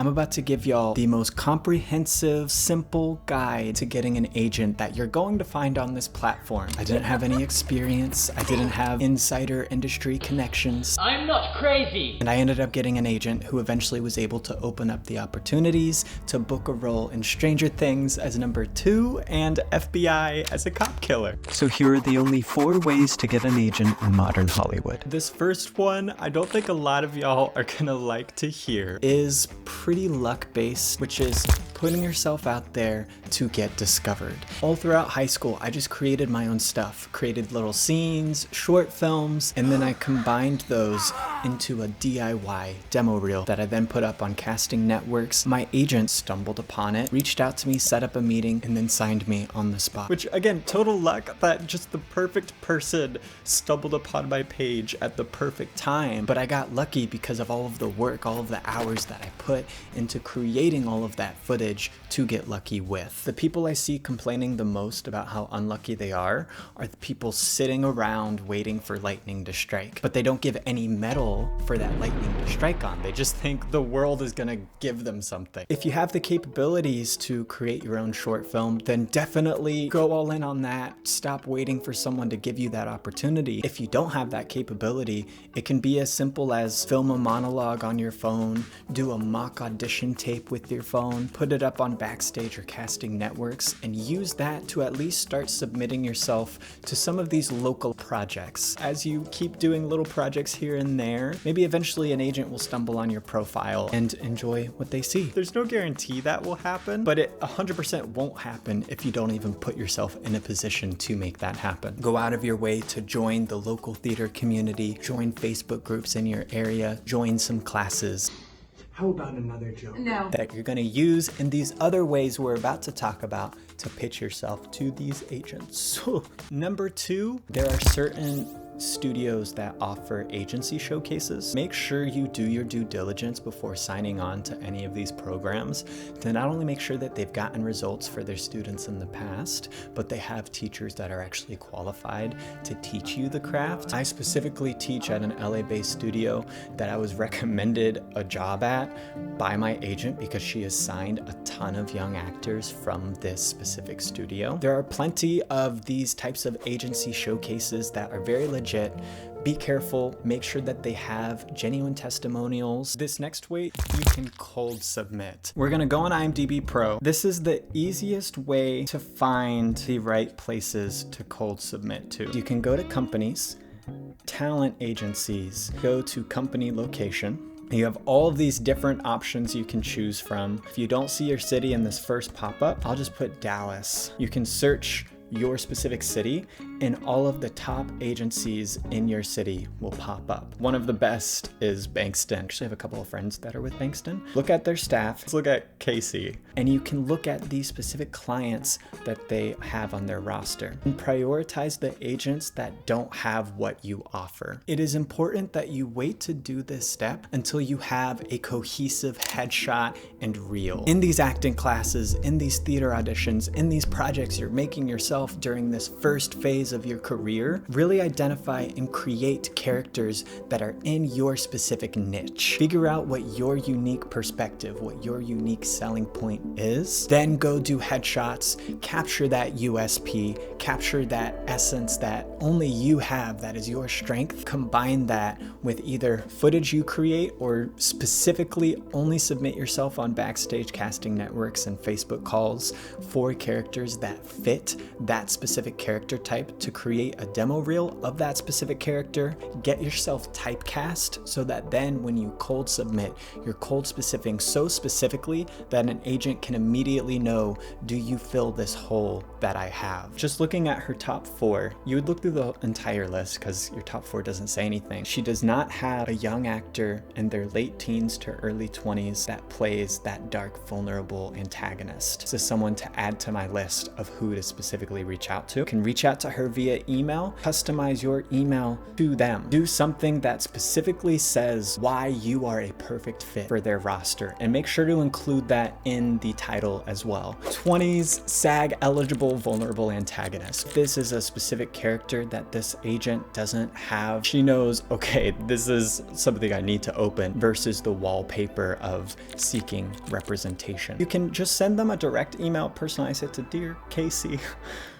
I'm about to give y'all the most comprehensive, simple guide to getting an agent that you're going to find on this platform. I didn't have any experience. I didn't have insider industry connections. I'm not crazy! And I ended up getting an agent who eventually was able to open up the opportunities to book a role in Stranger Things as number 2 and FBI as a cop killer. So here are the only 4 ways to get an agent in modern Hollywood. This first one, I don't think a lot of y'all are gonna like to hear, is pretty luck-based, which is putting yourself out there to get discovered. All throughout high school, I just created my own stuff, created little scenes, short films, and then I combined those into a DIY demo reel that I then put up on casting networks. My agent stumbled upon it, reached out to me, set up a meeting, and then signed me on the spot. Which again, total luck that just the perfect person stumbled upon my page at the perfect time. But I got lucky because of all of the work, all of the hours that I put into creating all of that footage to get lucky with. The people I see complaining the most about how unlucky they are the people sitting around waiting for lightning to strike, but they don't give any metal for that lightning to strike on. They just think the world is gonna give them something. If you have the capabilities to create your own short film, then definitely go all in on that. Stop waiting for someone to give you that opportunity. If you don't have that capability, it can be as simple as film a monologue on your phone, do a mock audition tape with your phone, put it up on Backstage or casting networks, and use that to at least start submitting yourself to some of these local projects. As you keep doing little projects here and there, maybe eventually an agent will stumble on your profile and enjoy what they see. There's no guarantee that will happen, but it 100% won't happen if you don't even put yourself in a position to make that happen. Go out of your way to join the local theater community, join Facebook groups in your area, join some classes. How about another joke? No. That you're gonna use in these other ways we're about to talk about to pitch yourself to these agents. Number 2, there are certain studios that offer agency showcases. Make sure you do your due diligence before signing on to any of these programs to not only make sure that they've gotten results for their students in the past, but they have teachers that are actually qualified to teach you the craft. I specifically teach at an LA-based studio that I was recommended a job at by my agent because she has signed a ton of young actors from this specific studio. There are plenty of these types of agency showcases that are very legit. Be careful, make sure that they have genuine testimonials. This next way, you can cold submit. We're gonna go on IMDb Pro. This is the easiest way to find the right places to cold submit to. You can go to companies, talent agencies, go to company location. You have all of these different options you can choose from. If you don't see your city in this first pop-up, I'll just put Dallas. You can search your specific city and all of the top agencies in your city will pop up. One of the best is Bankston. Actually, I have a couple of friends that are with Bankston. Look at their staff. Let's look at Casey. And you can look at these specific clients that they have on their roster and prioritize the agents that don't have what you offer. It is important that you wait to do this step until you have a cohesive headshot and reel. In these acting classes, in these theater auditions, in these projects you're making yourself during this first phase of your career, really identify and create characters that are in your specific niche. Figure out what your unique perspective, what your unique selling point is. Then go do headshots, capture that USP, capture that essence that only you have, that is your strength. Combine that with either footage you create or specifically only submit yourself on Backstage casting networks and Facebook calls for characters that fit that specific character type to create a demo reel of that specific character. Get yourself typecast so that then when you cold submit, you're cold specifying so specifically that an agent can immediately know, do you fill this hole that I have? Just looking at her top 4, you would look through the entire list because your top 4 doesn't say anything. She does not have a young actor in their late teens to early 20s that plays that dark, vulnerable antagonist. This is someone to add to my list of who to specifically reach out to. You can reach out to her via email, customize your email to them. Do something that specifically says why you are a perfect fit for their roster, and make sure to include that in the title as well. 20s SAG eligible vulnerable antagonist. This is a specific character that this agent doesn't have. She knows, okay, this is something I need to open versus the wallpaper of seeking representation. You can just send them a direct email, personalize it to Dear Casey.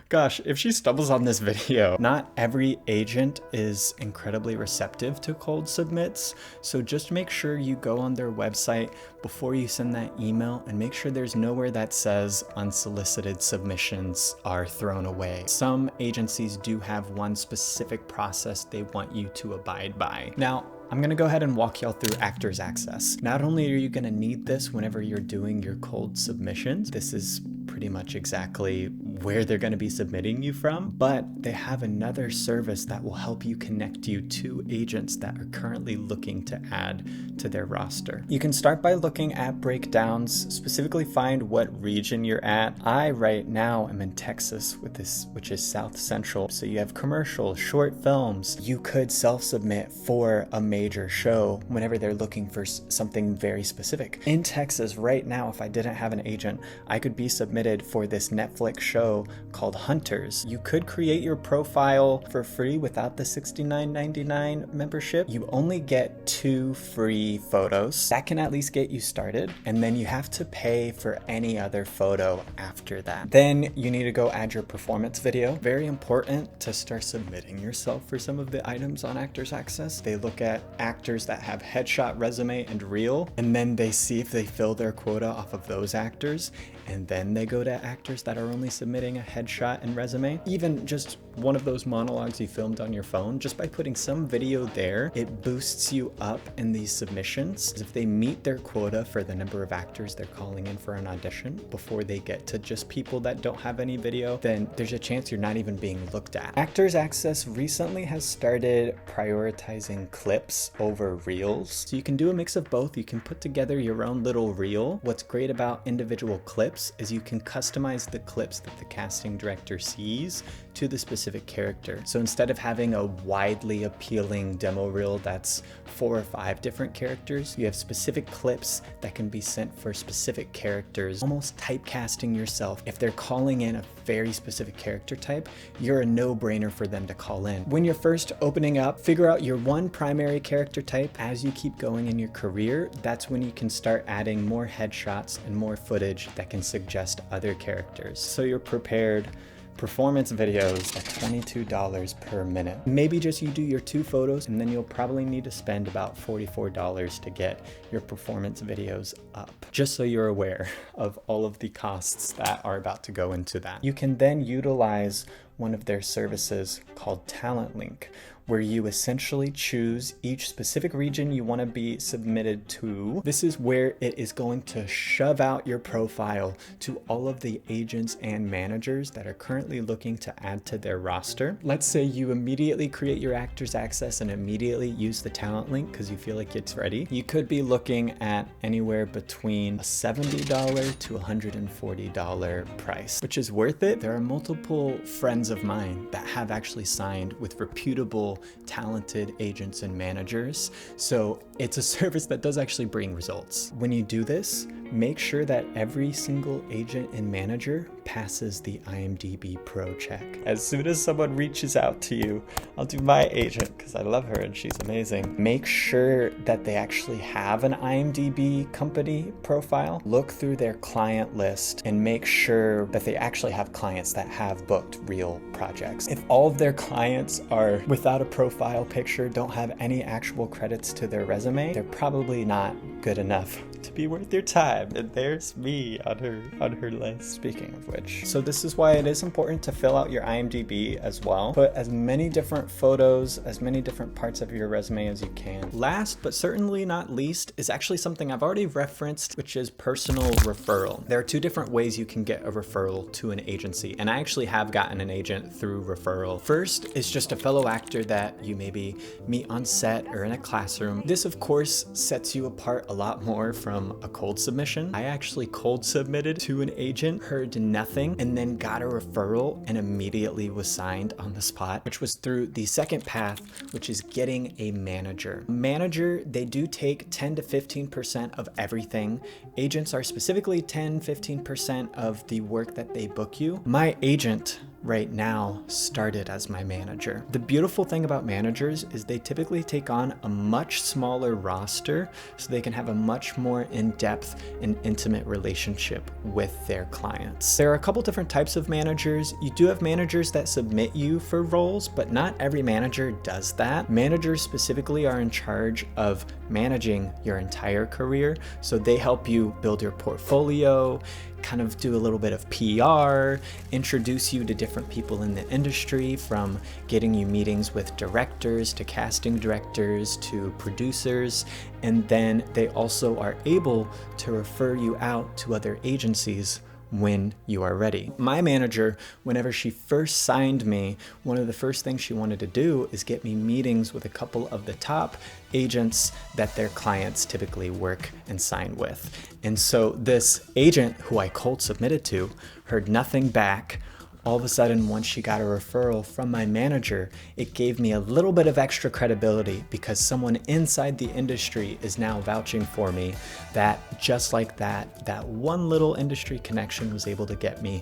Gosh, if she stumbles on this video. Not every agent is incredibly receptive to cold submits, so just make sure you go on their website before you send that email and make sure there's nowhere that says unsolicited submissions are thrown away. Some agencies do have one specific process they want you to abide by. Now, I'm gonna go ahead and walk y'all through Actors Access. Not only are you gonna need this whenever you're doing your cold submissions, this is pretty much exactly where they're going to be submitting you from, but they have another service that will help you connect you to agents that are currently looking to add to their roster. You can start by looking at breakdowns, specifically find what region you're at. I right now am in Texas with this, which is South Central. So you have commercials, short films. You could self-submit for a major show whenever they're looking for something very specific. In Texas right now, if I didn't have an agent, I could be submitted for this Netflix show called Hunters. You could create your profile for free without the $69.99 membership. You only get 2 free photos. That can at least get you started, and then you have to pay for any other photo after that. Then you need to go add your performance video. Very important to start submitting yourself for some of the items on Actors Access. They look at actors that have headshot, resume, and reel, and then they see if they fill their quota off of those actors, and then they go to actors that are only submitting a headshot and resume. Even just one of those monologues you filmed on your phone, just by putting some video there, it boosts you up in these submissions. If they meet their quota for the number of actors they're calling in for an audition before they get to just people that don't have any video, then there's a chance you're not even being looked at. Actors Access recently has started prioritizing clips over reels. So you can do a mix of both. You can put together your own little reel. What's great about individual clips is you can customize the clips that the casting director sees to the specific character. So instead of having a widely appealing demo reel that's 4 or 5 different characters, you have specific clips that can be sent for specific characters, almost typecasting yourself. If they're calling in a very specific character type, you're a no-brainer for them to call in. When you're first opening up, figure out your one primary character type. As you keep going in your career, that's when you can start adding more headshots and more footage that can suggest other characters. So you're prepared. Performance videos at $22 per minute. Maybe just you do your 2 photos, and then you'll probably need to spend about $44 to get your performance videos up. Just so you're aware of all of the costs that are about to go into that. You can then utilize one of their services called Talent Link, where you essentially choose each specific region you want to be submitted to. This is where it is going to shove out your profile to all of the agents and managers that are currently looking to add to their roster. Let's say you immediately create your Actors Access and immediately use the Talent Link because you feel like it's ready. You could be looking at anywhere between a $70 to $140 price, which is worth it. There are multiple friends of mine that have actually signed with reputable, talented agents and managers. So it's a service that does actually bring results. When you do this, make sure that every single agent and manager passes the IMDb Pro check. As soon as someone reaches out to you, I'll do my agent because I love her and she's amazing. Make sure that they actually have an IMDb company profile. Look through their client list and make sure that they actually have clients that have booked real projects. If all of their clients are without a profile picture, don't have any actual credits to their resume, they're probably not good enough to be worth your time. And there's me on her list, speaking of which. So this is why it is important to fill out your IMDb as well. Put as many different photos, as many different parts of your resume as you can. Last, but certainly not least, is actually something I've already referenced, which is personal referral. There are 2 different ways you can get a referral to an agency, and I actually have gotten an agent through referral. First is just a fellow actor that you maybe meet on set or in a classroom. This, of course, sets you apart a lot more from from a cold submission. I actually cold submitted to an agent, heard nothing, and then got a referral and immediately was signed on the spot, which was through the second path, which is getting a manager. Manager, they do take 10 to 15% of everything. Agents are specifically 10-15% of the work that they book you. My agent right now started as my manager. The beautiful thing about managers is they typically take on a much smaller roster so they can have a much more in-depth and intimate relationship with their clients. There are a couple different types of managers. You do have managers that submit you for roles, but not every manager does that. Managers specifically are in charge of managing your entire career, so they help you build your portfolio, kind of do a little bit of PR, introduce you to different people in the industry, from getting you meetings with directors to casting directors to producers, and then they also are able to refer you out to other agencies when you are ready. My manager, whenever she first signed me, one of the first things she wanted to do is get me meetings with a couple of the top agents that their clients typically work and sign with. And so this agent who I cold submitted to heard nothing back. All of a sudden, once she got a referral from my manager, it gave me a little bit of extra credibility because someone inside the industry is now vouching for me that just like that one little industry connection was able to get me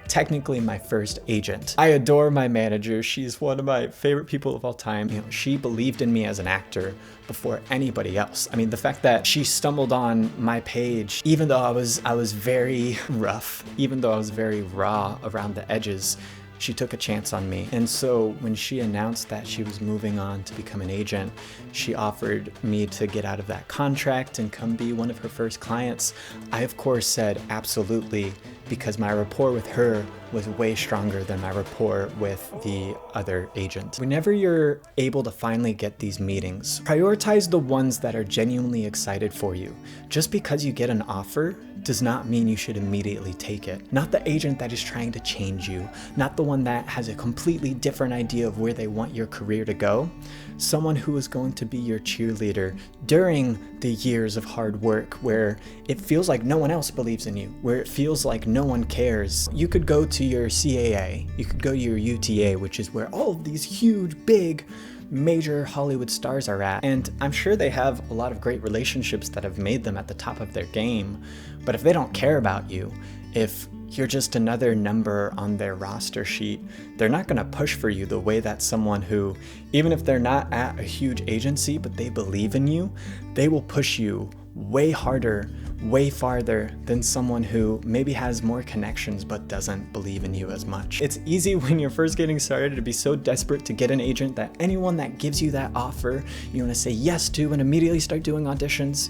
technically my first agent. I adore my manager. She's one of my favorite people of all time. You know, she believed in me as an actor before anybody else. I mean, the fact that she stumbled on my page, even though I was very rough, even though I was very raw around the edges, she took a chance on me. And so when she announced that she was moving on to become an agent, she offered me to get out of that contract and come be one of her first clients. I, of course, said absolutely, because my rapport with her was way stronger than my rapport with the other agent. Whenever you're able to finally get these meetings, prioritize the ones that are genuinely excited for you. Just because you get an offer does not mean you should immediately take it. Not the agent that is trying to change you, not the one that has a completely different idea of where they want your career to go. Someone who is going to be your cheerleader during the years of hard work where it feels like no one else believes in you, where it feels like no one cares. You could go to your CAA, you could go to your UTA, which is where all of these huge, big, major Hollywood stars are at. And I'm sure they have a lot of great relationships that have made them at the top of their game. But if they don't care about you, if you're just another number on their roster sheet, they're not gonna push for you the way that someone who, even if they're not at a huge agency, but they believe in you, they will push you way harder, way farther than someone who maybe has more connections but doesn't believe in you as much. It's easy when you're first getting started to be so desperate to get an agent that anyone that gives you that offer, you wanna say yes to and immediately start doing auditions.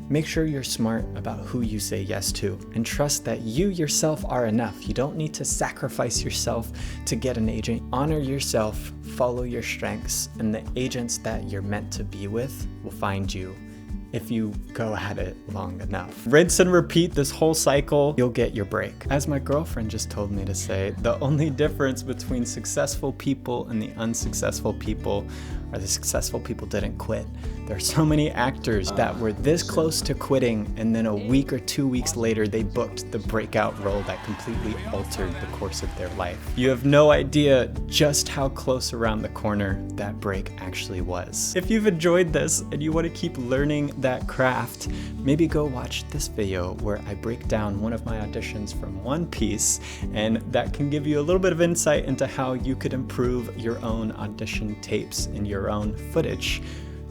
Make sure you're smart about who you say yes to and trust that you yourself are enough. You don't need to sacrifice yourself to get an agent. Honor yourself, follow your strengths, and the agents that you're meant to be with will find you if you go at it long enough. Rinse and repeat this whole cycle, you'll get your break. As my girlfriend just told me to say, the only difference between successful people and the unsuccessful people are the successful people didn't quit. There are so many actors that were this close to quitting, and then a week or 2 weeks later, they booked the breakout role that completely altered the course of their life. You have no idea just how close around the corner that break actually was. If you've enjoyed this and you want to keep learning that craft, maybe go watch this video where I break down one of my auditions from One Piece, and that can give you a little bit of insight into how you could improve your own audition tapes and your own footage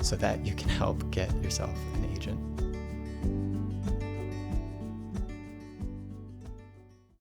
so that you can help get yourself an agent.